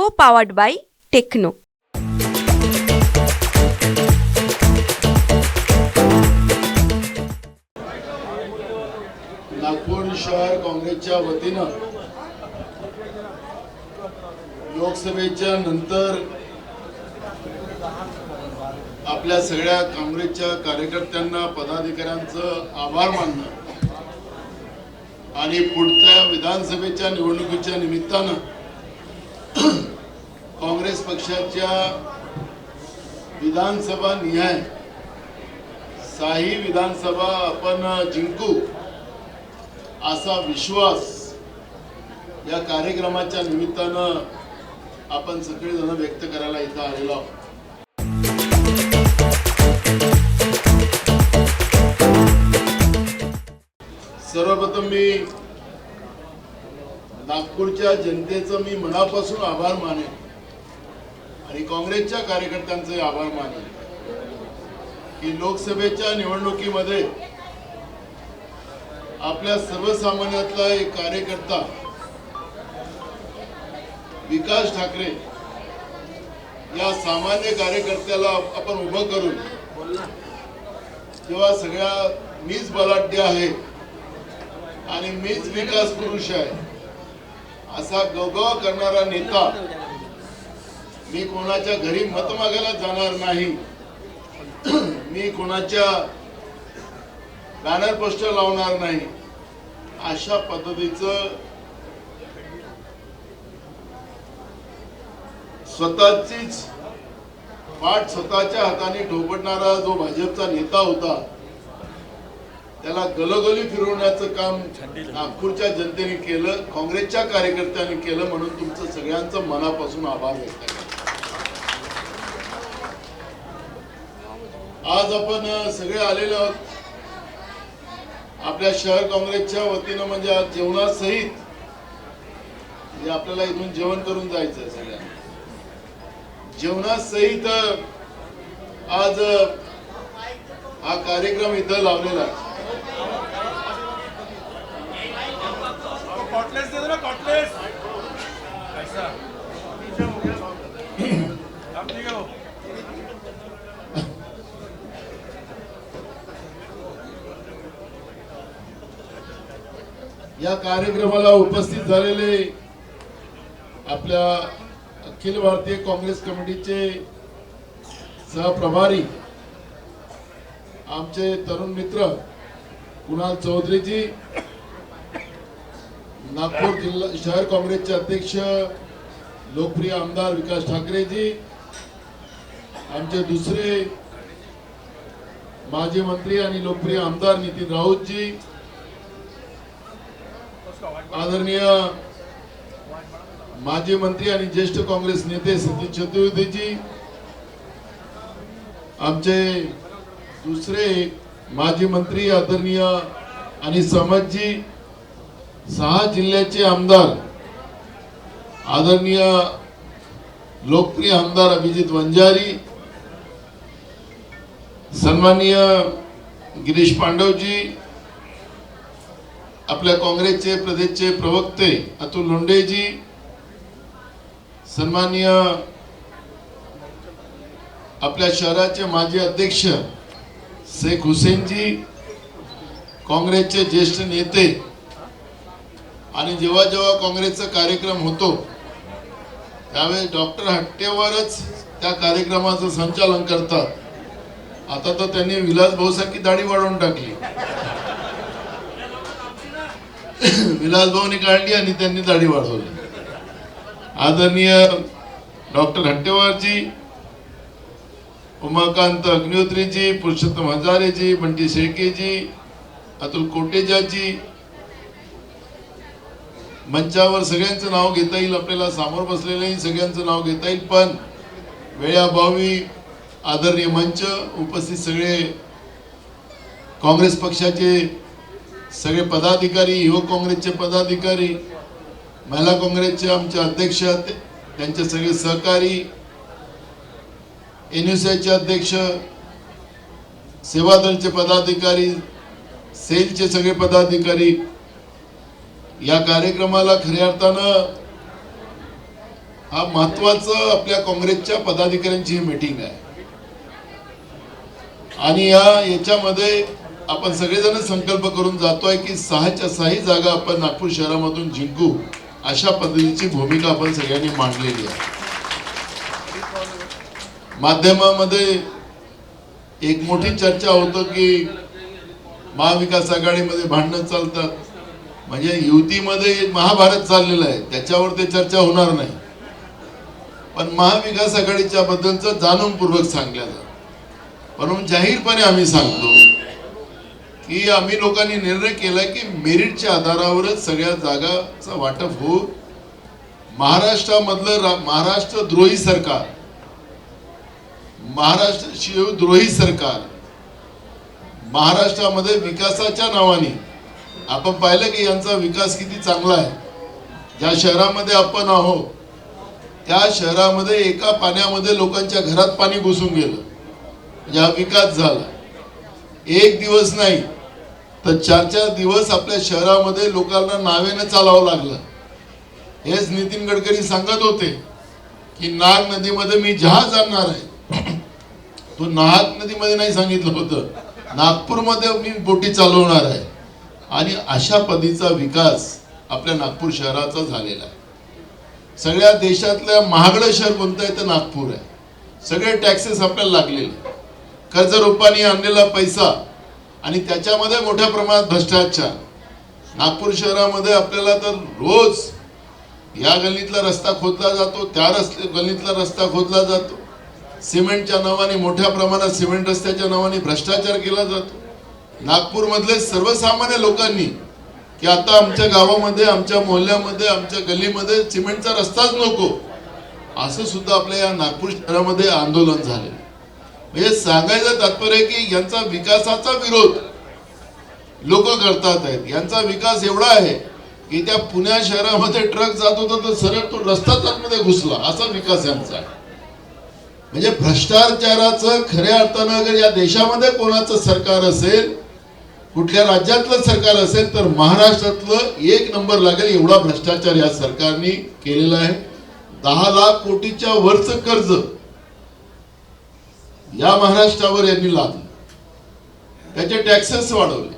co-powered by Techno. Nagpur शहर काँग्रेसच्या वतीनं लोकसभेच्या नंतर आपल्या सगळ्या काँग्रेसच्या कार्यकर्त्यांना पदाधिकाऱ्यांचं आभार मानणं आणि पुढच्या विधानसभेच्या निवडणुकीच्या निमित्तानं काँग्रेस पक्षाच्या विधानसभा निहाय 6ही विधानसभा आपण जिंकू असा विश्वास या कार्यक्रमाच्या निमित्तानं आपण सगळेजण व्यक्त करायला इथं आलेलो आहोत. सर्वप्रथम मी नागपूरच्या जनतेचं मी मनापासून आभार मानेन आणि काँग्रेसच्या कार्यकर्त्यांचे आभार मानेन की लोकसभेच्या निवडणुकीमध्ये आपल्या सर्वसामान्यातला एक कार्यकर्ता विकास ठाकरे या सामान्य कार्यकर्त्याला आपण उभं करून जेव्हा सगळ्या मीच बलाढ्य आहे आणि मीच विकास पुरुष आहे असा गवगव करणारा नेता, मी कोणाच्या घरी मत मागायला जाणार नाही, मी कोणाच्या बॅनर पोस्टर लावणार नाही, अशा पद्धतीचं स्वतःचीच पाठ स्वतःच्या हाताने ठोपटणारा जो भाजपचा नेता होता त्याला गलोगली फिरवण्याचं काम नागपूरच्या जनतेने केलं, काँग्रेसच्या कार्यकर्त्यांनी केलं, म्हणून तुमचं सगळ्यांचं मनापासून आभार व्यक्त करतो. आज आपण सगळे आलेले आहोत आपल्या शहर काँग्रेसच्या वतीनं, म्हणजे आज जेवणासहित म्हणजे आपल्याला इथून जेवण करून जायचं, सगळ्यांना जेवणासहित आज हा कार्यक्रम इथं लावलेला आहे. या कार्यक्रमाला उपस्थित झालेले आपल्या अखिल भारतीय काँग्रेस कमिटीचे सहप्रभारी आमचे तरुण मित्र कुणाल चौधरीजी, नागपूर जिल्हा शहर काँग्रेसचे अध्यक्ष लोकप्रिय आमदार विकास ठाकरेजी, आमचे दुसरे माजी मंत्री आणि लोकप्रिय आमदार नितीन राऊतजी, आदरणीय माजी मंत्री आणि ज्येष्ठ काँग्रेस नेते सतीश चतुर्वेदीजी, आमचे दुसरे माजी मंत्री आदरणीय आणि समजजी, 6 जिल्ह्याचे आमदार आदरणीय लोकप्रिय आमदार अभिजित वंजारी, सन्माननीय गिरीश पांडवजी, आपल्या काँग्रेसचे प्रदेशचे प्रवक्ते अतुल लोंढेजी, सन्माननीय आपल्या शहराचे माजी अध्यक्ष शेख हुसेनजी, काँग्रेसचे ज्येष्ठ नेते, आणि जेव्हा जेव्हा काँग्रेसचा कार्यक्रम होतो त्यावेळेस डॉक्टर हट्टेवरच त्या कार्यक्रमाचं संचालन करतात. आता तर त्यांनी विलास भाऊसारखी दाढी वाढवून टाकली, विलास भाऊनी काढली आणि त्यांनी दाढी वाढवली. आदरणीय डॉक्टर हट्टेवरजी, उमाकांत अग्निहोत्रीजी, पुरुषोत्तम हजारेजी, बंटी शेळकेजी, अतुल कोटेजाजी, मंचावर सगळ्यांचं नाव घेता येईल, आपल्याला समोर बसलेले सगळ्यांचं नाव घेता येईल, पण वेळाभावी आदरणीय मंच उपस्थित सगळे काँग्रेस पक्षाचे सगळे पदाधिकारी, युवक काँग्रेसचे पदाधिकारी, महिला काँग्रेसचे आमचे अध्यक्ष, त्यांचे सगळे सहकारी, एनएसआयचे अध्यक्ष, सेवा दलचे पदाधिकारी, सेलचे सगळे पदाधिकारी, या कार्यक्रमाला खऱ्या अर्थानं हा महत्वाचं आपल्या काँग्रेसच्या पदाधिकाऱ्यांची मीटिंग आहे आणि याच्यामध्ये आपण सगळेजण संकल्प करून जातोय की 6च्या 6 जागा आपण नागपूर शहरामधून जिंकू, अशा पद्धतीची भूमिका आपण सगळ्यांनी मांडलेली आहे. माध्यमामध्ये एक मोठी चर्चा होतं की महाविकास आघाडीमध्ये भांडणं चालतात, म्हणजे युतीमध्ये महाभारत चाललेलं आहे, त्याच्यावर ते चर्चा होणार नाही. पण महाविकास आघाडीच्या बद्दलचं जाणूनपूर्वक सांगल्या जातं. म्हणून जाहीरपणे आम्ही सांगतो की आम्ही लोकांनी निर्णय केला की मेरिटच्या आधारावरच सगळ्या जागाचं वाटप होऊ. महाराष्ट्रामधलं महाराष्ट्रद्रोही सरकार, महाराष्ट्र शिवद्रोही सरकार महाराष्ट्रामध्ये विकासाच्या नावाने, आपण पाहिलं की यांचा विकास किती चांगला आहे. ज्या शहरामध्ये आपण आहोत त्या शहरामध्ये एका पाण्यामध्ये लोकांच्या घरात पाणी घुसून गेलं, म्हणजे हा विकास झाला. एक दिवस नाही तर 4-4 दिवस आपल्या शहरामध्ये लोकांना नावेनं चालावं लागलं. हेच नितीन गडकरी सांगत होते की नाग नदीमध्ये मी जहाज आणणार आहे. तो नाग नदीमध्ये नाही सांगितलं होतं, नागपूरमध्ये मी बोटी चालवणार आहे. आणि अशा पद्धतीचा विकास आपल्या नागपूर शहराचा झालेला आहे. सगळ्या देशातल्या महागडं शहर कोणतं आहे तर नागपूर आहे. सगळे टॅक्सेस आपल्याला लागलेले, कर्ज रूपाने आणलेला पैसा आणि त्याच्यामध्ये मोठ्या प्रमाणात भ्रष्टाचार. नागपूर शहरामध्ये आपल्याला तर रोज या गल्लीतला रस्ता खोदला जातो, त्या गल्लीतला रस्ता खोदला जातो. सिमेंटच्या नावाने, मोठ्या प्रमाणात सिमेंट रस्त्याच्या नावाने भ्रष्टाचार केला जातो. नागपूरमधले सर्वसामान्य लोकांनी की आता आमच्या गावामध्ये, आमच्या मोहल्ल्यामध्ये, आमच्या गल्लीमध्ये सिमेंटचा रस्ताच नको, असं सुद्धा आपल्या या नागपूर शहरामध्ये आंदोलन झाले. म्हणजे सांगायचं तात्पर्य की यांचा विकासाचा विरोध लोक करतात आहेत. यांचा विकास एवढा आहे की त्या पुण्या शहरामध्ये ट्रक जात होता तर सरळ तो रस्ताच आतमध्ये घुसला, असा विकास यांचा आहे. म्हणजे भ्रष्टाचाराचं खऱ्या अर्थानं अगर या देशामध्ये कोणाचं सरकार असेल, कुठल्या राज्यातलं सरकार असेल तर महाराष्ट्रातलं 1 नंबर लागेल. एवढा भ्रष्टाचार या सरकारने केलेला आहे. 10 लाख कोटीच्या वरचं कर्ज या महाराष्ट्रावर यांनी लादलं. त्याचे टॅक्सेस वाढवले.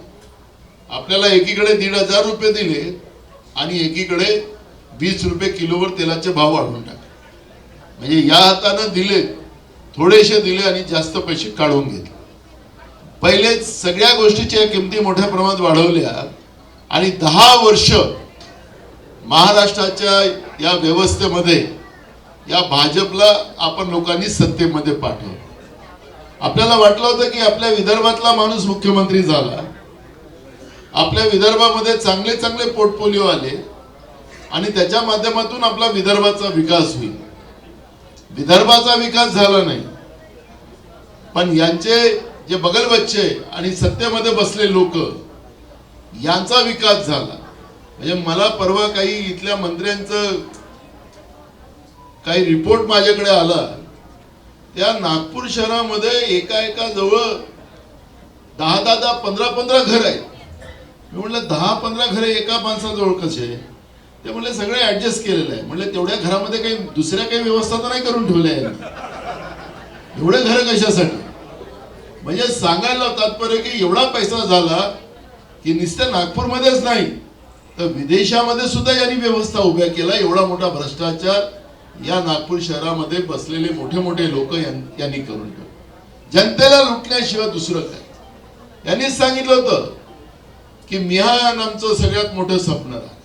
आपल्याला एकीकडे 1,500 रुपये दिले आणि एकीकडे 20 रुपये किलोवर तेलाचे भाव वाढवून टाकले. म्हणजे या हातानं दिले, थोडेसे दिले आणि जास्त पैसे काढून घेतले. पहिले सगळ्या गोष्टीच्या किमती मोठ्या प्रमाणात वाढवल्या आणि 10 वर्ष महाराष्ट्राच्या या व्यवस्थेमध्ये या भाजपला आपण लोकांनी सत्तेमध्ये पाठवलं. आपल्याला वाटलं होतं की आपल्या विदर्भातला माणूस मुख्यमंत्री झाला, आपल्या विदर्भामध्ये चांगले चांगले पोर्टफोलिओ आले आणि त्याच्या माध्यमातून आपला विदर्भाचा विकास होईल. विदर्भाचा विकास झाला नाही, पण यांचे जे बगलबच्चे आणि सत्तेमध्ये बसले लोक, यांचा विकास झाला. म्हणजे मला परवा काही इथल्या मंत्र्यांचं काही रिपोर्ट माझ्याकडे आला. त्या नागपूर शहरामध्ये एका जवळ 10-10, 15-15 घर आहेत. मी म्हटलं 10-15 घरे एका माणसाजवळ कसे? ते म्हणले सगळे ऍडजस्ट केलेलं आहे. म्हणले तेवढ्या घरामध्ये काही दुसऱ्या काही व्यवस्था तर नाही करून ठेवल्या आहे, एवढे घर कशासाठी? म्हणजे सांगायला तात्पर्य की एवढा पैसा झाला की नुसतं नागपूरमध्येच नाही तर विदेशामध्ये सुद्धा यांनी व्यवस्था उभ्या केला. एवढा मोठा भ्रष्टाचार या नागपूर शहरामध्ये बसलेले मोठे मोठे लोक यांनी करून ठेवले. जनतेला लुटण्याशिवाय दुसरं काय? यांनीच सांगितलं होतं की मिहान आमचं सगळ्यात मोठं स्वप्न आहे.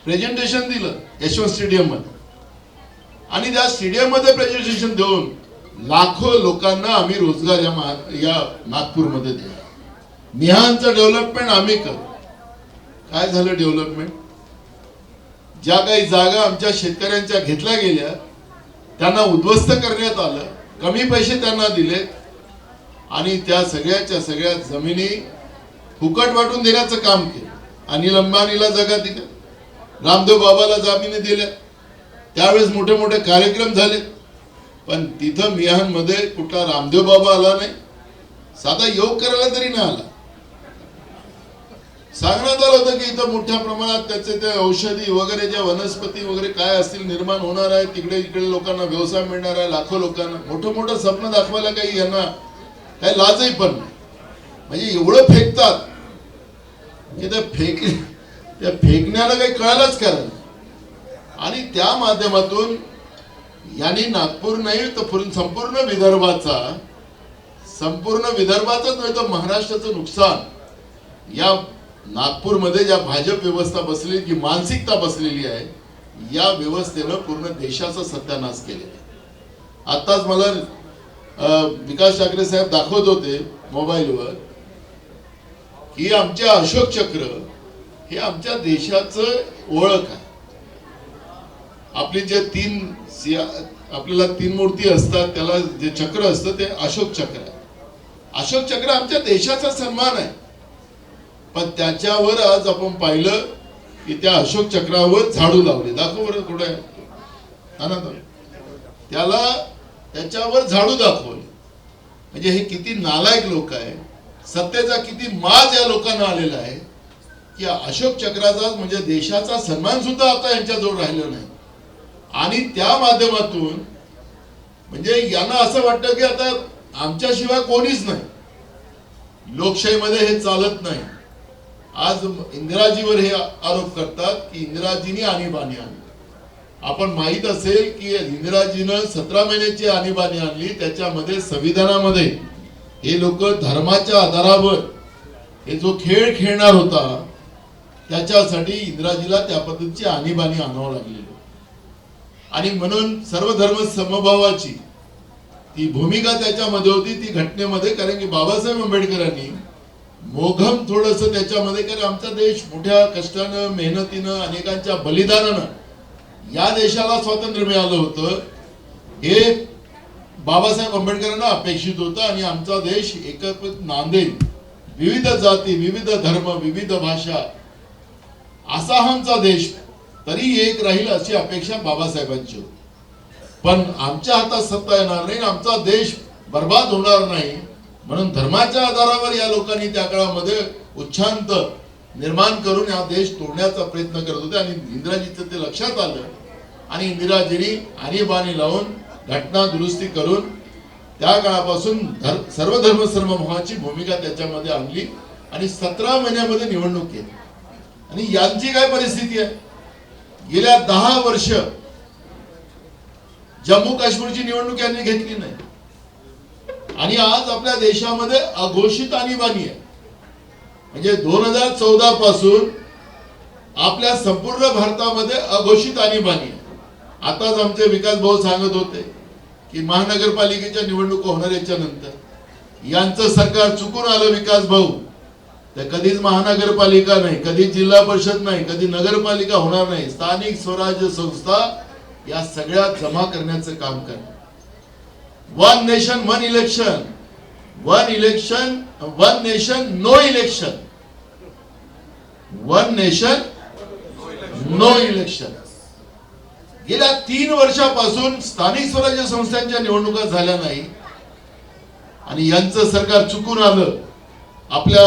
प्रेझेंटेशन दिलं यशवंत स्टेडियम मध्ये आणि त्या स्टेडियम मध्ये प्रेझेंटेशन देऊन लाखो लोकांना आम्ही रोजगार या नागपूरमध्ये देऊ. मिहानचं डेव्हलपमेंट आम्ही करू. काय झालं डेव्हलपमेंट? ज्या काही जागा आमच्या शेतकऱ्यांच्या घेतल्या गेल्या त्यांना उद्ध्वस्त करण्यात आलं, कमी पैसे त्यांना दिले आणि त्या सगळ्याच्या सगळ्या जमिनी फुकट वाटून देण्याचं काम केलं. अनिल अंबानीला जागा दिल्या, रामदेव बाबाला जमिनी दिल्या. त्यावेळेस मोठे मोठे कार्यक्रम झाले, पण तिथं मिहान मध्ये कुठला रामदेव बाबा आला नाही, साधा योग करायला तरी नाही आला. सांगण्यात आलं होतं की इथं मोठ्या प्रमाणात त्याचे ते औषधी वगैरे ज्या वनस्पती वगैरे काय असतील निर्माण होणार आहे, तिकडे इकडे लोकांना व्यवसाय मिळणार आहे, लाखो लोकांना. मोठं मोठं स्वप्न दाखवायला काही यांना काही लाजही पण नाही. म्हणजे एवढं फेकतात की त्या फेकण्याला काही कळालंच कारण. आणि त्या माध्यमातून यांनी नागपूर नाही तर संपूर्ण विदर्भाचंच नाही तर महाराष्ट्राचं नुकसान या नागपूरमध्ये ज्या भाजप व्यवस्था बसलेली, जी मानसिकता बसलेली आहे, या व्यवस्थेनं पूर्ण देशाचा सत्यानाश केलेला आहे. आताच मला विकास ठाकरे साहेब दाखवत होते मोबाईलवर की आमचे अशोक चक्र हे आमच्या देशाचं ओळख आहे. आपली जे आपल्याला 3 मूर्ती असतात, त्याला जे चक्र असतं ते अशोक चक्र आहे. अशोक चक्र आमच्या देशाचा सन्मान आहे. पण त्याच्यावर आज आपण पाहिलं की त्या अशोक चक्रावर झाडू लावले. दाखव बरं कुठे त्याच्यावर झाडू दाखवले. म्हणजे हे किती नालायक लोक आहे. सत्तेचा किती माज या लोकांना आलेला आहे की अशोक चक्राचा म्हणजे देशाचा सन्मान सुद्धा आता यांच्याजवळ राहिला नाही. आणि त्या माध्यमातून म्हणजे यांना असं वाटतं की आता आमच्याशिवाय कोणीच नाही. लोकशाहीमध्ये हे चालत नाही. आज इंदिराजीवर हे आरोप करतात की इंदिराजींनी आणीबाणी आणली. आपण माहित असेल की इंदिराजीनं 17 महिन्याची आणीबाणी आणली. त्याच्यामध्ये संविधानामध्ये हे लोक धर्माच्या आधारावर हे जो खेळ खेळणार होता त्याच्यासाठी इंदिराजीला त्या पद्धतीची आणीबाणी आणावं लागली. आणि म्हणून सर्व धर्म समभावाची ती भूमिका त्याच्यामध्ये होती, ती घटनेमध्ये. कारण की बाबासाहेब आंबेडकरांनी मोघम थोडस त्याच्यामध्ये, कारण आमचा देश मोठ्या कष्टानं, मेहनतीनं, अनेकांच्या बलिदानानं या देशाला स्वातंत्र्य मिळालं होतं. हे बाबासाहेब आंबेडकरांना अपेक्षित होतं. आणि आमचा देश एकत्रित नांदेल, विविध जाती, विविध धर्म, विविध भाषा असा आमचा देश तरी एक राहील अशी अपेक्षा बाबासाहेबांची होती. पण आमच्या हातात सत्ता येणार नाही, आमचा देश बर्बाद होणार नाही म्हणून धर्माच्या आधारावर या लोकांनी त्या काळामध्ये उच्छांत निर्माण करून हा देश तोडण्याचा प्रयत्न करत होते. आणि इंदिराजीचं ते लक्षात आलं आणि इंदिराजींनी आणीबाणी लावून घटना दुरुस्ती करून त्या काळापासून सर्व धर्म समभावाची भूमिका त्याच्यामध्ये आणली. आणि 17 महिन्यामध्ये निवडणूक केली. आणि यांची काय परिस्थिती आहे, गेल्या 10 वर्ष जम्मू काश्मीरची निवडणूक यांनी घेतली नाही. आणि आज आपल्या देशामध्ये अघोषित आणीबाणी आहे. म्हणजे 2014 पासून आपल्या संपूर्ण भारतामध्ये अघोषित आणीबाणी आहे. आताच आमचे विकास भाऊ सांगत होते की महानगरपालिकेच्या निवडणुका होणार याच्या नंतर यांचं सरकार चुकून आलं विकास भाऊ, तर कधीच महानगरपालिका नाही, कधी जिल्हा परिषद नाही, कधी नगरपालिका होणार नाही. स्थानिक स्वराज्य संस्था या सगळ्या जमा करण्याचं काम करणार. 1 nation 1 election, 1 election 1 nation no election, 1 nation no election. गेल्या 3 वर्षापासून स्थानिक स्वराज्य संस्थांच्या निवडणुका झाल्या नाही. आणि यांचं सरकार चुकून आलं. आपल्या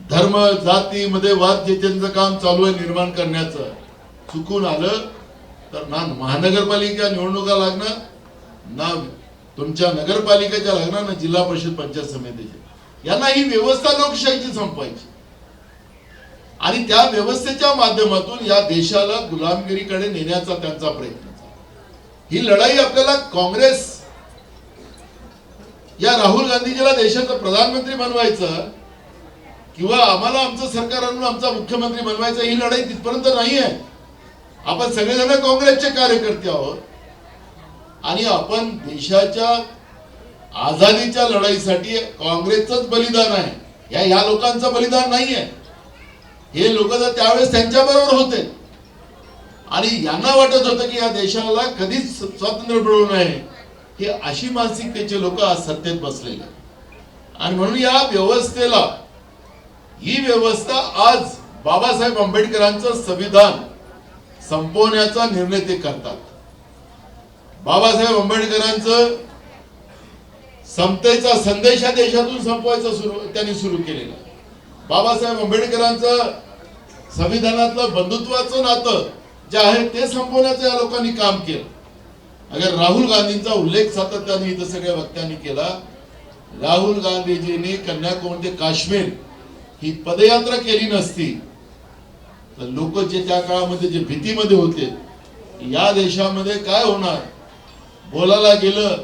धर्म जातीमध्ये वाद जे त्यांचं काम चालू आहे निर्माण करण्याचं, चुकून आलं तर ना महानगरपालिका निवडणुका लागणार, ना तुमच्या नगरपालिकेच्या लागणार, ना जिल्हा परिषद पंचायत समितीच्या. यांना ही व्यवस्था लोकशाहीची संपवायची. आणि त्या व्यवस्थेच्या माध्यमातून या देशाला गुलामगिरीकडे नेण्याचा त्यांचा प्रयत्न. ही लढाई आपल्याला काँग्रेस या राहुल गांधीजीला देशाचा प्रधानमंत्री बनवायचं किंवा आम्हाला आमचं सरकार आणून आमचा मुख्यमंत्री बनवायचा, ही लढाई तिथपर्यंत नाही आहे. आपण सगळेजण काँग्रेसचे कार्यकर्ते आहोत. आणि आपण देशाच्या आझादीच्या लढाईसाठी काँग्रेसचंच बलिदान आहे. या लोकांचं बलिदान नाही आहे. हे लोक तर त्यावेळेस त्यांच्या बरोबर होते. आणि यांना वाटत होतं की या देशाला कधीच स्वातंत्र्य मिळू नये, ही अशी मानसिकतेचे लोक आज सत्तेत बसलेले. आणि म्हणून या व्यवस्थेला, ही व्यवस्था आज बाबासाहेब आंबेडकरांचं संविधान संपवण्याचा निर्णय ते करतात. बाबासाहेब आंबेडकरांचं समतेचा संदेश या देशातून संपवायचा त्यांनी सुरू केलेला. बाबासाहेब आंबेडकरांचं संविधानातलं बंधुत्वाचं नातं जे आहे ते संपवण्याचं या लोकांनी काम केलं. अगर राहुल गांधींचा उल्लेख सातत्याने इथं सगळ्या वक्त्यांनी केला. राहुल गांधीजींनी कन्याकुमारी ते काश्मीर ही पदयात्रा केली नसती तर लोक जे त्या काळामध्ये जे भीतीमध्ये होते या देशामध्ये काय होणार, बोलायला गेलं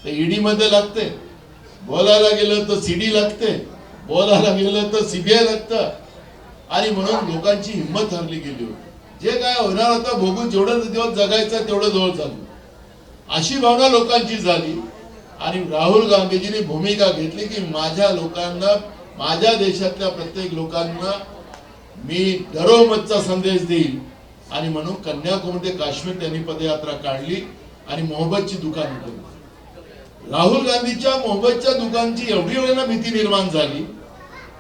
तर ईडी मध्ये लागते, बोलायला गेलं तर सीडी लागते, बोलायला गेलं तर सीबीआय लागतं. आणि म्हणून लोकांची हिंमत हरली गेली होती. जे काय होणार होतं बघून जेवढं दिवस जगायचं तेवढं जवळ चालू अशी भावना लोकांची झाली. आणि राहुल गांधीजींनी भूमिका घेतली की माझ्या लोकांना, माझ्या देशातल्या प्रत्येक लोकांना मी डरोमतचा संदेश देईल. आणि म्हणून कन्याकुमारी ते काश्मीर त्यांनी पदयात्रा काढली आणि मोहब्बतची दुकान उघडली. राहुल गांधीच्या मोहब्बतच्या दुकानची एवढी वेळेला भीती निर्माण झाली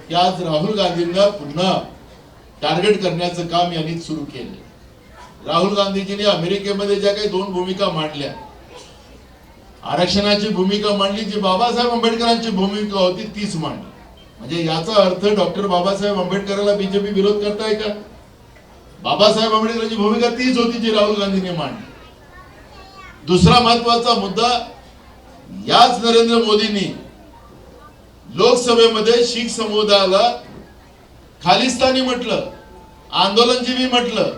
की आज राहुल गांधींना पुन्हा टार्गेट करण्याचं काम यांनी सुरू केले. राहुल गांधीजींनी अमेरिकेमध्ये ज्या काही दोन भूमिका मांडल्या, आरक्षणाची भूमिका मांडली, जी बाबासाहेब आंबेडकरांची भूमिका होती तीच मांडली. म्हणजे याचा अर्थ डॉक्टर बाबासाहेब आंबेडकरांना बीजेपी विरोध करताय का? बाबासाहेब आंबेडकरांची भूमिका तीच होती जी राहुल गांधींनी मांडली. दुसरा महत्वाचा मुद्दा, याच नरेंद्र मोदींनी लोकसभेमध्ये शीख समुदायाला खालिस्तानी म्हटलं, आंदोलनजीवी म्हटलं.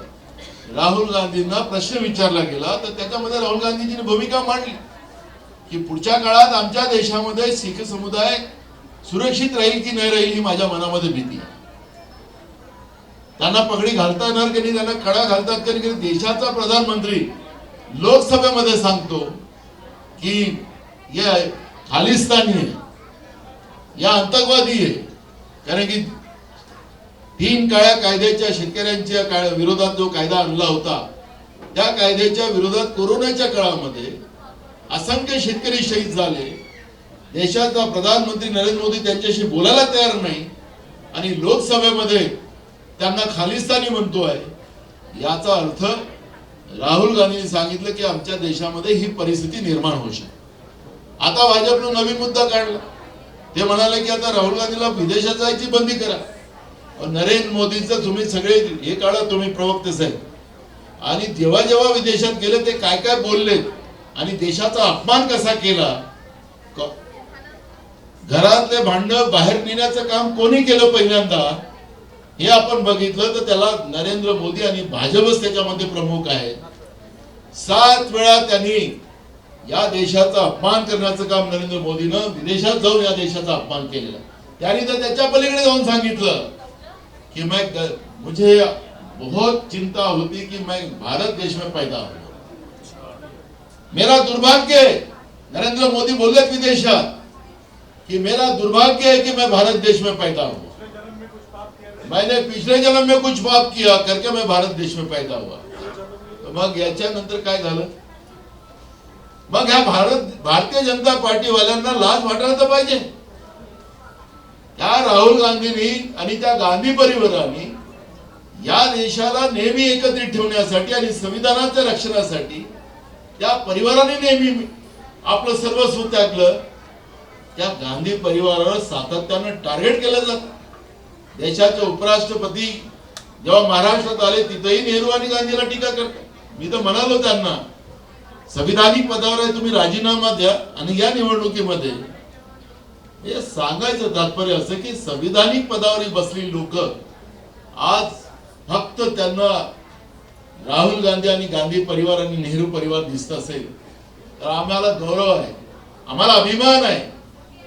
राहुल गांधींना प्रश्न विचारला गेला तर त्याच्यामध्ये राहुल गांधींनी भूमिका मांडली की पुढच्या काळात आमच्या देशामध्ये शीख समुदाय सुरक्षित राहील की नाही राहील ही माझ्या मनामध्ये भीती आहे. त्यांना पगडी घालता येणार की नाही, त्यांना कडा घालतात की नाही. देशाचा प्रधानमंत्री लोकसभेमध्ये सांगतो की या खालिस्तानी आहे, या आतंकवादी आहे. कारण की 3 काळ्या कायद्याच्या शेतकऱ्यांच्या विरोधात जो कायदा आणला होता त्या कायद्याच्या विरोधात कोरोनाच्या काळामध्ये असंख्य शेतकरी शहीद झाले. देशाचा प्रधानमंत्री नरेंद्र मोदी त्यांच्याशी बोलायला तयार नाही आणि लोकसभेमध्ये त्यांना खालिस्तानी म्हणतोय. याचा अर्थ राहुल गांधींनी सांगितलं की आमच्या देशामध्ये ही परिस्थिती निर्माण होऊ शकते. आता भाजपनं नवीन मुद्दा काढला. ते म्हणाले की आता राहुल गांधीला विदेशात जायची बंदी करा. नरेंद्र मोदींचं तुम्ही सगळे हे काढा, तुम्ही प्रवक्ते साहेब, आणि जेव्हा जेव्हा विदेशात गेले ते काय काय बोलले आणि देशाचा अपमान कसा केला. घरातले भांडण बाहेर नेण्याचं काम कोणी केलं पहिल्यांदा हे आपण बघितलं तर त्याला नरेंद्र मोदी आणि भाजपच त्याच्यामध्ये प्रमुख आहे. 7 वेळा त्यांनी या देशाचा अपमान करण्याचं काम नरेंद्र मोदीनं विदेशात जाऊन या देशाचा अपमान केलेला. त्यांनी तर त्याच्या पलीकडे जाऊन सांगितलं कि मुझे बहुत चिंता होती कि मैं भारत देश में पैदा हूं. मेरा दुर्भाग्य है, नरेंद्र मोदी बोले विदेशात कि मेरा दुर्भाग्य है कि मैं भारत देश में पैदा हुआ. मैंने पिछले जन्म में कुछ पाप किया करके मैं भारत देश में पैदा हुआ. तो मग याच्यानंतर काय झालं? मग ह्या भारतीय जनता पार्टी वाल्यांना लाज वाटायला तर पाहिजे. त्या राहुल गांधींनी आणि त्या गांधी परिवाराने या देशाला नेहमी एकत्रित ठेवण्यासाठी आणि संविधानाच्या रक्षणासाठी त्या परिवाराने नेहमी आपलं सर्वस्व त्यागलं. त्या गांधी परिवारावर सातत्यानं टार्गेट केलं जातं. देशाचे उपराष्ट्रपती जेव्हा महाराष्ट्रात आले तिथेही नेहरू आणि गांधीला टीका करतात. मी तर म्हणालो त्यांना, संविधानिक पदावर आहे, तुम्ही राजीनामा द्या आणि या निवडणुकीमध्ये. हे सांगायचं तात्पर्य असं की संविधानिक पदावर बसलेली लोक आज फक्त त्यांना राहुल गांधी आणि गांधी परिवार आणि नेहरू परिवार दिसत असेल तर आम्हाला गौरव आहे, आम्हाला अभिमान आहे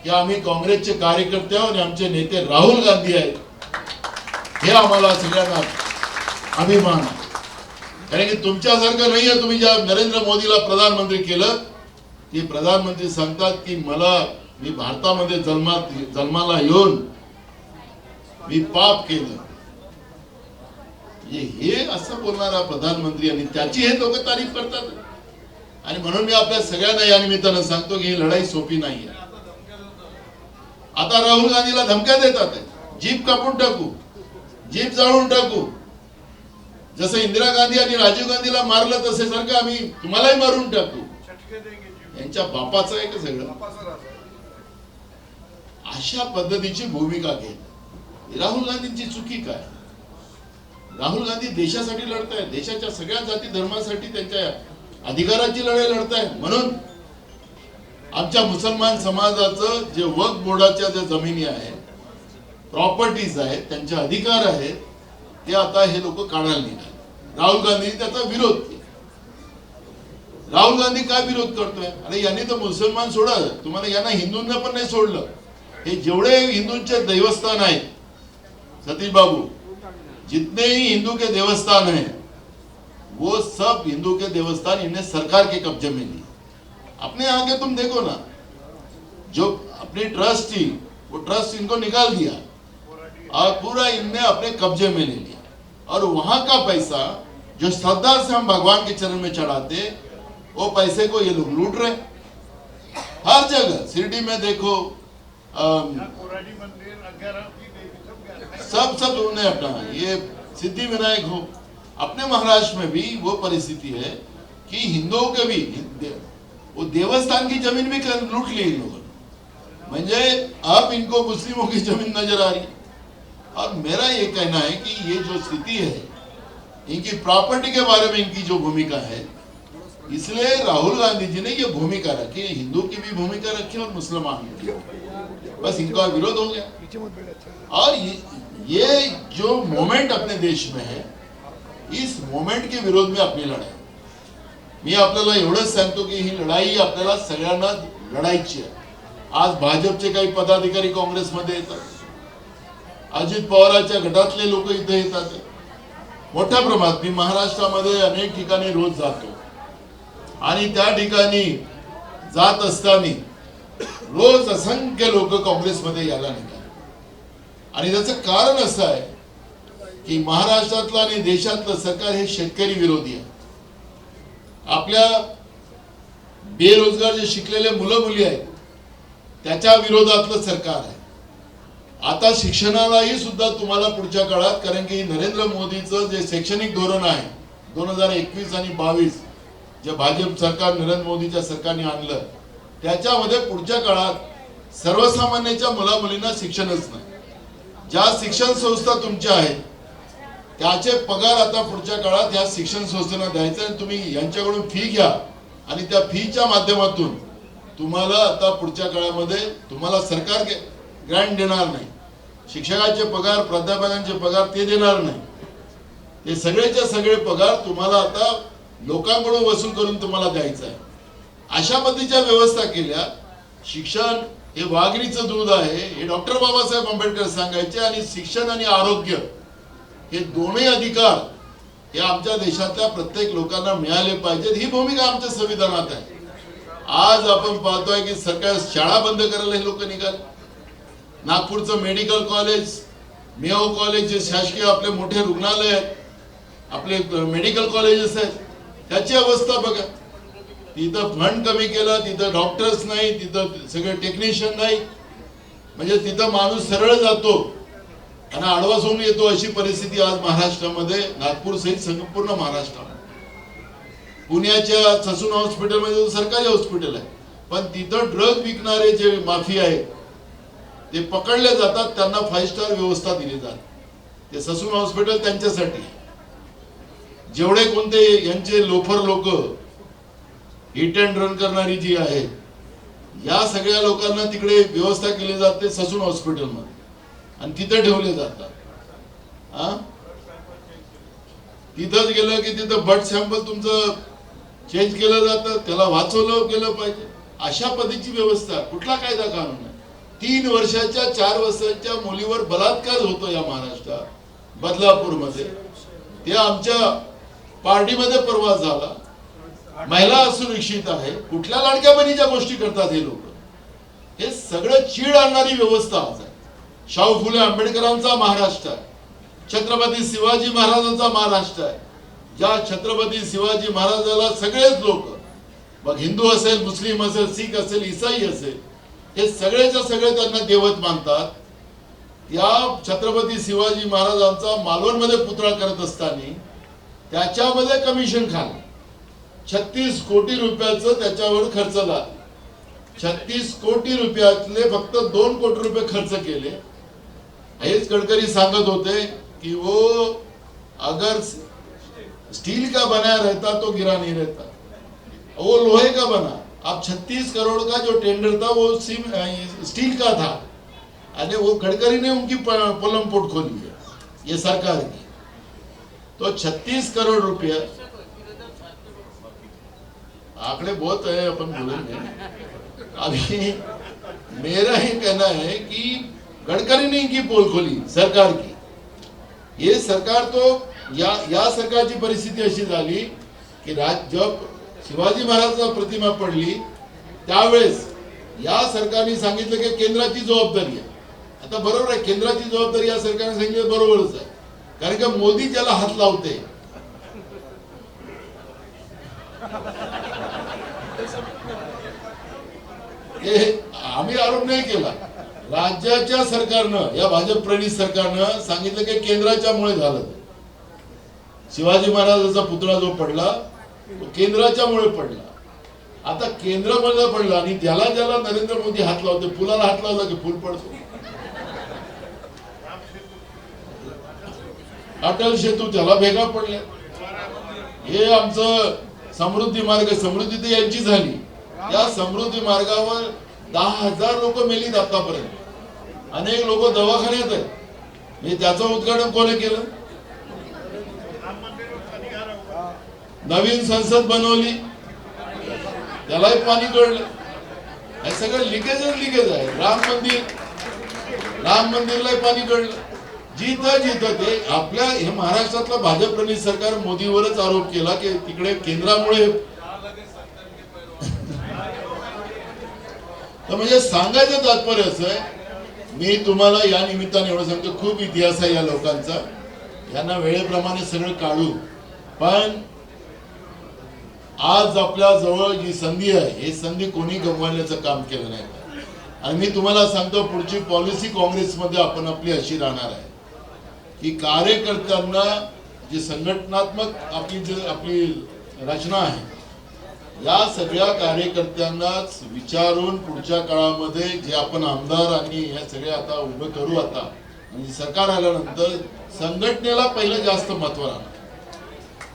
की आम्ही काँग्रेसचे कार्यकर्ते आहोत आणि आमचे नेते राहुल गांधी आहेत. हे आम्हाला सगळ्यांना अभिमान आहे. कारण की तुमच्यासारखं नाहीये. तुम्ही ज्या नरेंद्र मोदीला प्रधानमंत्री केलं ते प्रधानमंत्री सांगतात की मी भारतामध्ये जन्माला येऊन मी पाप केलं. हे असं बोलणारा प्रधानमंत्री आणि त्याची हे लोक तारीफ करतात. आणि म्हणून मी आपल्या सगळ्यांना या निमित्तानं सांगतो की ही लढाई सोपी नाहीये. आता राहुल गांधीला धमक्या देतात, जीप कापून टाकू, जीप जाळून टाकू. जसं इंदिरा गांधी आणि राजीव गांधीला मारलं तसे सारखं आम्ही तुम्हालाही मारून टाकू. यांच्या बापाचं आहे का सगळं? अशा पद्धतीची भूमिका घेत राहुल गांधींची चुकी काय? राहुल गांधी देशासाठी लढताय, देशाच्या सगळ्या जाती धर्मासाठी त्यांच्या अधिकाराची लढाई लढताय. म्हणून आमच्या मुसलमान समाजाचं जे वक्फ बोर्डाच्या ज्या जमिनी आहेत, प्रॉपर्टीज आहेत, त्यांचे अधिकार आहेत, ते आता हे लोक काढायला निघाले. राहुल गांधी त्याचा विरोध केला. राहुल गांधी काय विरोध करतोय? अरे यांनी तर मुसलमान सोडा, तुम्हाला यांना हिंदूंना पण नाही सोडलं. हे जेवढे हिंदूंचे देवस्थान आहेत सतीश बाबू, जितने ही हिंदू के देवस्थान हैं वो सब हिंदू के देवस्थान इन्हें सरकार के कब्जे में लिए. अपने यहाँ के तुम देखो ना, जो अपनी ट्रस्ट थी वो ट्रस्ट इनको निकाल दिया और पूरा इनने अपने कब्जे में ले लिया. और वहां का पैसा जो श्रद्धा से हम भगवान के चरण में चढ़ाते, वो पैसे को ये लोग लूट रहे. हर जगह शिरडी में देखो, सब उन्होंने अपना, ये सिद्धि विनायक हो, अपने महाराष्ट्र में भी वो परिस्थिति है कि हिंदुओं के भी वो देवस्थान की जमीन भी लूट ली इन लोगों ने. म्हणजे अब इनको मुस्लिमों की जमीन नजर आ रही. और मेरा ये कहना है कि ये जो स्थिति है, इनकी प्रॉपर्टी के बारे में इनकी जो भूमिका है, इसलिए राहुल गांधी जी ने ये भूमिका रखी, हिंदू की भी भूमिका रखी और मुसलमान की, बस इनका विरोध हो गया. और ये जो मोमेंट अपने देश में है, इस मोमेंट के विरोध में अपनी लढाई. मी आपल्याला एवढंच सांगतो की ही लढाई आपल्याला सगळ्यांना लढायची आहे. आज भाजपचे काही पदाधिकारी काँग्रेसमध्ये येतात, अजित पवारांच्या गटातले लोक इथे येतात मोठ्या प्रमाणात. मी महाराष्ट्रामध्ये अनेक ठिकाणी रोज जातो आणि त्या ठिकाणी जात असताना रोज असंख्य लोक काँग्रेसमध्ये यायला निघाले. आणि त्याचं कारण असं आहे की महाराष्ट्रातलं आणि देशातलं सरकार हे शेतकरी विरोधी आहे. आपल्या बेरोजगार जे शिकलेले मुलं मुली आहेत त्याच्या विरोधातलं सरकार आहे. आता शिक्षणालाही सुद्धा तुम्हाला पुढच्या काळात, कारण की नरेंद्र मोदीचं जे शैक्षणिक धोरण आहे 2021 आणि 22 जे भाजप सरकार नरेंद्र मोदीच्या सरकारने आणलं, त्याच्यामध्ये पुढच्या काळात सर्वसामान्यांच्या मुला मुलींना शिक्षणच नाही. ज्या शिक्षण संस्था तुमच्या आहेत त्याचे पगार आता पुढच्या काळात या शिक्षण संस्थांना द्यायचे आणि तुम्ही यांच्याकडून फी घ्या आणि त्या फीच्या माध्यमातून तुम्हाला आता पुढच्या काळामध्ये तुम्हाला सरकार ग्रँट देणार नाही. शिक्षकाचे पगार, प्राध्यापकांचे पगार ते देणार नाही. ते सगळेच्या सगळे पगार तुम्हाला आता लोकांकडून वसूल करून तुम्हाला द्यायचं आहे. अशा पद्धतीच्या व्यवस्था केल्या. शिक्षण हे वाघिणीचं दूध आहे हे डॉक्टर बाबासाहेब आंबेडकर सांगायचे. आणि शिक्षण आणि आरोग्य हे दोन्ही अधिकार हे आमच्या देशातल्या प्रत्येक लोकांना मिळाले पाहिजेत. ही भूमिका आमच्या संविधानात आहे. आज आपण पाहतोय की सरकार शाळा बंद करायला हे लोक निघाले. नागपूरचं मेडिकल कॉलेज, मेयो कॉलेज, जे शासकीय आपले मोठे रुग्णालय आहेत, आपले मेडिकल कॉलेजेस आहेत, त्याची अवस्था बघा. तिथं फंड कमी केलं, तिथं डॉक्टर्स नाही, तिथं सगळे टेक्निशियन नाही. म्हणजे तिथं माणूस सरळ जातो आणि आडवास होऊन येतो, अशी परिस्थिती आज महाराष्ट्रामध्ये, नागपूर सहित संपूर्ण महाराष्ट्रामध्ये. पुण्याच्या ससून हॉस्पिटलमध्ये सरकारी हॉस्पिटल आहे, पण तिथं ड्रग विकणारे जे माफिया आहेत ते पकडले जातात, त्यांना 5 स्टार व्यवस्था दिली जाते. ते ससून हॉस्पिटल त्यांच्यासाठी. जेवढे कोणते यांचे लोफर लोक, हिट अँड रन करणारी जी आहेत, या सगळ्या लोकांना तिकडे व्यवस्था केली जाते ससून हॉस्पिटलमध्ये आणि तिथे ठेवले जातात. तिथंच गेलं की तिथं ब्लड सॅम्पल तुमचं चेंज केलं जातं, त्याला वाचवलं गेलं पाहिजे. अशा पद्धतीची व्यवस्था. कुठला कायदा कानून आहे? 3 वर्षाच्या 4 वर्षाच्या मुलीवर बलात्कार होतो या महाराष्ट्रात बदलापूरमध्ये. ते आमच्या पार्टीमध्ये परवा झाला. महिला असुरक्षित आहे. कुठल्या लाडक्या बहिणीच्या गोष्टी करतात हे लोक? हे सगळं चीड आणणारी व्यवस्था आज आहे. शाहू फुले आंबेडकरांचा महाराष्ट्र आहे, छत्रपती शिवाजी महाराजांचा महाराष्ट्र आहे. ज्या छत्रपती शिवाजी महाराजाला सगळेच लोक, मग हिंदू असेल, मुस्लिम असेल, सिख असेल, इसाई असेल, हे सगळेच्या सगळे त्यांना देवत मानतात. या छत्रपती शिवाजी महाराजांचा मालवणमध्ये पुतळा करत असताना त्याच्यामध्ये कमिशन खाल्लं. 36 कोटी रुपयाचं त्याच्यावर खर्च झाला. 36 कोटी रुपयातले फक्त 2 कोटी रुपये खर्च केले हेच गडकरी सांगत होते कि वो अगर स्टील का बनाया रहता तो गिरा नहीं रहता, वो लोहे का बना। अब 36 करोड़ का जो टेंडर था वो स्टील का था, अरे वो गडकरी ने उनकी पोलम पोट खोली है, ये सरकार की। तो 36 करोड़ रुपया, आंकड़े बहुत है, अपन बोलेंगे। अभी मेरा ही कहना है कि गडकरी ने इनकी पोल खोली सरकार की। ये सरकार तो या सरकारची परिस्थिती अशी झाली की जब शिवाजी महाराजांची प्रतिमा पडली त्यावेळेस या सरकारने सांगितलं की केंद्राची जबाबदारी आहे। आता बरोबर आहे, केंद्राची जबाबदारी या सरकारने सांगितलं बरोबरच आहे, कारण की मोदी ज्याला हात लावते आम्ही आरोप नाही केला, राज्याच्या सरकारनं, या भाजप प्रणित सरकारनं सांगितलं की केंद्राच्या मुळे झालं। शिवाजी महाराजांचा पुतळा जो पडला तो केंद्राच्या मुळे पडला। आता केंद्रामध्ये पडला आणि ज्याला ज्याला नरेंद्र मोदी हात लावते, पुलाला हात लावला की पूल पडतो। अटल सेतू त्याला भेगा पडल्या। हे आमचं समृद्धी मार्ग, समृद्धी तर यांची झाली, या समृद्धी मार्गावर 10,000 लोक मेलीत आतापर्यंत, अनेक लोक दवाखान्यात आहेत। म्हणजे त्याचं उद्घाटन कोणी केलं? नवीन संसद बनवली, त्यालाही पाणी जोडलं। हे सगळं लिकेज आहे। राम मंदिरलाही पाणी जोडलं। जिथं ते आपल्या हे महाराष्ट्रातलं भाजप प्रणित सरकार मोदीवरच आरोप केला की तिकडे केंद्रामुळे, तर म्हणजे सांगायचं तात्पर्य असं आहे, मी तुम्हाला या निमित्ताने एवढं सांगतो, खूप इतिहास आहे या लोकांचा, यांना वेळेप्रमाणे सगळं काढू, पण आज आपल्या जवळ जी संधी आहे ही संधी कोणी गमवण्याचं काम केलं नाही। आणि मी तुम्हाला सांगतो, पुढची पॉलिसी काँग्रेसमध्ये आपण आपली अशी राहणार आहे की कार्यकर्त्यांना जी संघटनात्मक आपली रचना आहे, या सगळ्या कार्यकर्त्यांनाच विचारून पुढच्या काळामध्ये जे आपण आमदार आणि हे सगळे आता उभे करू, आता म्हणजे सरकार आल्यानंतर संघटनेला पहिलं जास्त महत्व राहणार।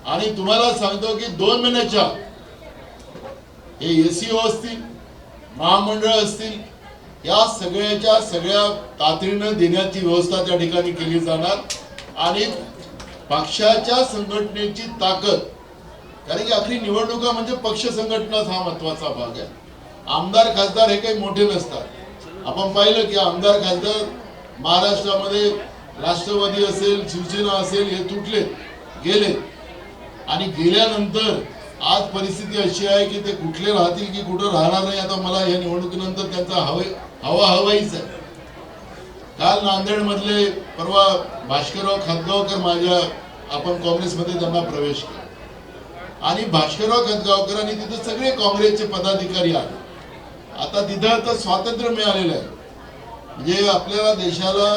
आणि तुम्हाला सांगतो की 2 महिन्याच्या हे एसीओ असतील, महामंडळ असतील, या सगळ्या तातडीनं देण्याची व्यवस्था त्या ठिकाणी केली जाणार। आणि पक्षाच्या संघटनेची ताकद, कारण की आखरी निवडणुका म्हणजे पक्ष संघटनाच हा महत्वाचा भाग आहे। आमदार खासदार हे काही मोठे नसतात। आपण पाहिलं की आमदार खासदार महाराष्ट्रामध्ये राष्ट्रवादी असेल, शिवसेना असेल, हे तुटले गेले, आणि गेल्यानंतर आज परिस्थिती अशी आहे की ते कुठले राहतील की कुठं राहणार नाही। आता मला या निवडणुकीनंतर त्यांचा हवाईच आहे। काल नांदेड मधले परवा भास्करराव खतगावकर आपण काँग्रेसमध्ये त्यांना प्रवेश केला, आणि भास्करराव खतगावकरांनी तिथे सगळे काँग्रेसचे पदाधिकारी आले। आता तिथं आता स्वातंत्र्य मिळालेलं आहे, म्हणजे आपल्याला देशाला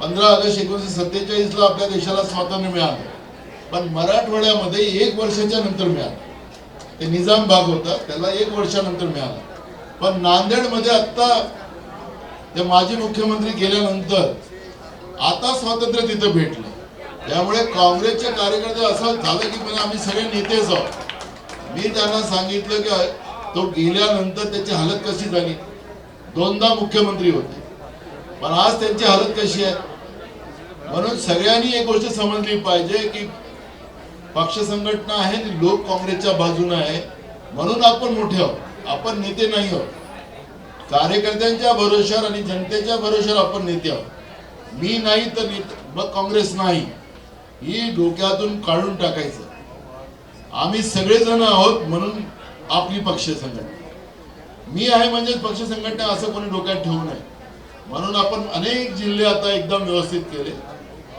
15 ऑगस्ट 1947 ला आपल्या देशाला स्वातंत्र्य मिळालं, पण मराठवाड्यामध्ये 1 वर्षाच्या नंतर मिळालं। ते निजाम भाग होता, त्याला 1 वर्षानंतर मिळालं। पण नांदेडमध्ये आता ते माजी मुख्यमंत्री गेल्यानंतर आता स्वातंत्र्य तिथं भेटलं। त्यामुळे काँग्रेसचे कार्यकर्ते असं झालं की आम्ही सगळे नेतेच आहोत। मी त्यांना सांगितलं की तो गेल्यानंतर त्याची हालत कशी झाली, 2दा मुख्यमंत्री होते, पण आज त्यांची हालत कशी आहे। म्हणून सगळ्यांनी एक गोष्ट समजली पाहिजे की पक्ष संघटना आहे, लोक काँग्रेसच्या बाजूने आहे, म्हणून आपण मोठे आहोत, आपण नेते नाही आहोत। कार्यकर्त्यांच्या भरोश्यावर आणि जनतेच्या भरोश्यावर आपण नेते आहोत। मी नाही तर मग काँग्रेस नाही, ही डोक्यातून काढून टाकायचं। आम्ही सगळेजण आहोत म्हणून आपली पक्ष संघटना, मी आहे म्हणजे पक्ष संघटना असं कोणी डोक्यात ठेवू नये। म्हणून आपण अनेक जिल्हे आता एकदम व्यवस्थित केले।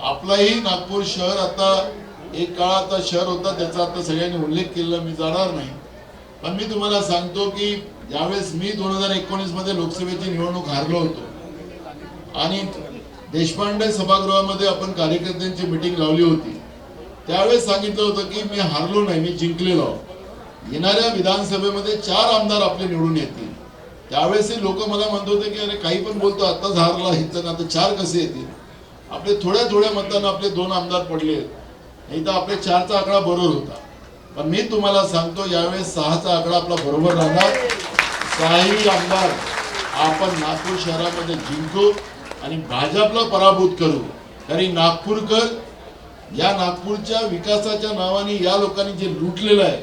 आपलाही नागपूर शहर आता एक काळाचा शहर होता, त्याचा आता सगळ्यांनी उल्लेख केला, मी जाणार नाही, पण मी तुम्हाला सांगतो की ज्यावेळेस मी 2019 मध्ये लोकसभेची निवडणूक हारलो होतो आणि देशपांडे सभागृहामध्ये आपण कार्यकर्त्यांची मीटिंग लावली होती, त्यावेळेस सांगितलं होतं की मी हारलो नाही, मी जिंकलेलो आहोत। येणाऱ्या विधानसभेमध्ये 4 आमदार आपले निवडून येतील, त्यावेळेसही लोक मला म्हणत होते की अरे काही पण बोलतो, आताच हारला इथं, आता 4 कसे येतील. आपले थोड्या मतांना आपले 2 आमदार पडले, नाही तर आपले 4चा आकडा बरोबर होता. पण मी तुम्हाला सांगतो यावेळेस 6चा आकडा आपला बरोबर राहणार. 6ही आमदार आपण नागपूर शहरामध्ये जिंकू आणि भाजपला पराभूत करू. कारण नागपूरकर या नागपूरच्या विकासाच्या नावाने या लोकांनी जे लुटलेलं आहे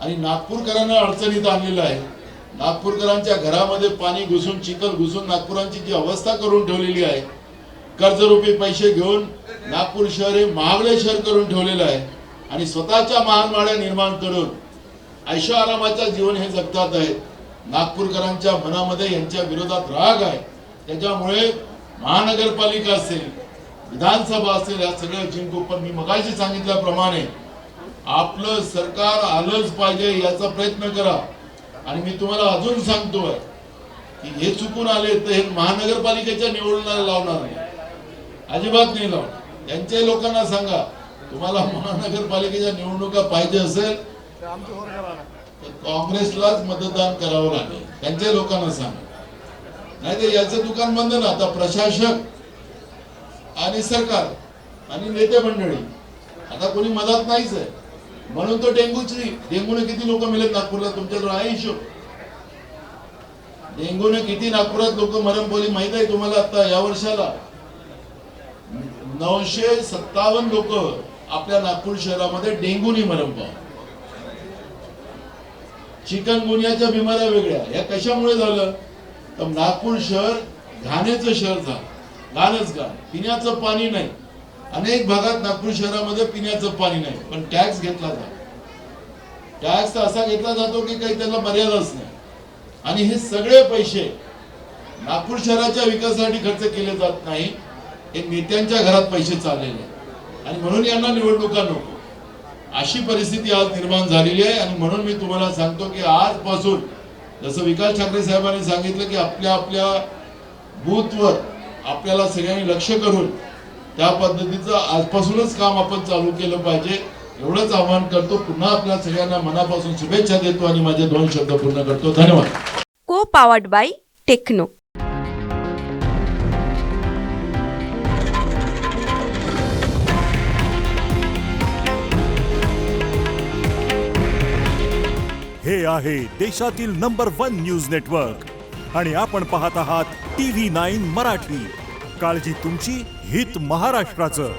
आणि नागपूरकरांना अडचणीत आणलेलं आहे. नागपूरकरांच्या घरामध्ये पाणी घुसून, चिखल घुसून नागपुरांची जी अवस्था करून ठेवलेली आहे, कर्जरूपी पैसे घेऊन नागपूर शहर हे महागडे शहर करून ठेवलेलं आहे आणि स्वतःच्या महानमाळ्या निर्माण करून ऐशोआरामाचं जीवन हे जगतात आहेत. नागपूरकरांच्या मनामध्ये यांच्या विरोधात राग आहे. त्याच्यामुळे महानगरपालिका असेल, विधानसभा असेल, या सगळं जिंकू. पण मी मगाशी सांगितल्याप्रमाणे आपलं सरकार आलंच पाहिजे याचा प्रयत्न करा. आणि मी तुम्हाला अजून सांगतोय की हे चुकून आले तर हे महानगरपालिकेच्या निवडणुकीला लावणार नाही, अजिबात नाही लावणार. त्यांच्या लोकांना सांगा तुम्हाला महानगरपालिकेच्या निवडणुका पाहिजे असेल तर काँग्रेसलाच मतदान करावं लागेल. त्यांच्या लोकांना सांगा, नाही तर याचं दुकान बंद ना. आता प्रशासक आणि सरकार आणि नेते मंडळी आता कोणी मदत नाहीच आहे. म्हणून तो डेंगूने किती लोक मेलेत नागपूरला तुमच्याजवळ आहे हिशोब? डेंगूने किती नागपुरात लोक मरण पावली माहित आहे तुम्हाला? आता या वर्षाला 957 लोक आपल्या नागपूर शहरामध्ये डेंगूने मरण पावले. चिकनगुनियाच्या बिमाऱ्या वेगळ्या. या कशामुळे झालं? तर नागपूर शहर घाणेचं शहर झालं. घाणच घाण, पिण्याचं पाणी नाही. अनेक भागात नागपूर शहरामध्ये पिण्याचं पाणी नाही, पण टॅक्स घेतला जातो. टॅक्स तर असा घेतला जातो की काही त्याला मर्यादाच नाही. आणि हे सगळे पैसे नागपूर शहराच्या विकासासाठी खर्च केले जात नाही, हे नेत्यांच्या घरात पैसे चाललेले. आणि म्हणून यांना निवडणुका नको अशी परिस्थिती आज निर्माण झालेली आहे. आणि म्हणून मी तुम्हाला सांगतो की आजपासून जसं विकास ठाकरे साहेबांनी सांगितलं की आपल्या बूथवर आपल्याला सगळ्यांनी लक्ष करून त्या पद्धतीचं आजपासूनच काम आपण चालू केलं पाहिजे, एवढंच आवाहन करतो. पुन्हा आपल्या सगळ्यांना मनापासून शुभेच्छा देतो आणि माझे 2 शब्द पूर्ण करतो. धन्यवाद. को पावर्ड बाय टेक्नो. हे आहे देशातील नंबर 1 न्यूज नेटवर्क आणि आपण पाहत आहात TV9 मराठी. काळजी तुमची, हित महाराष्ट्राचं.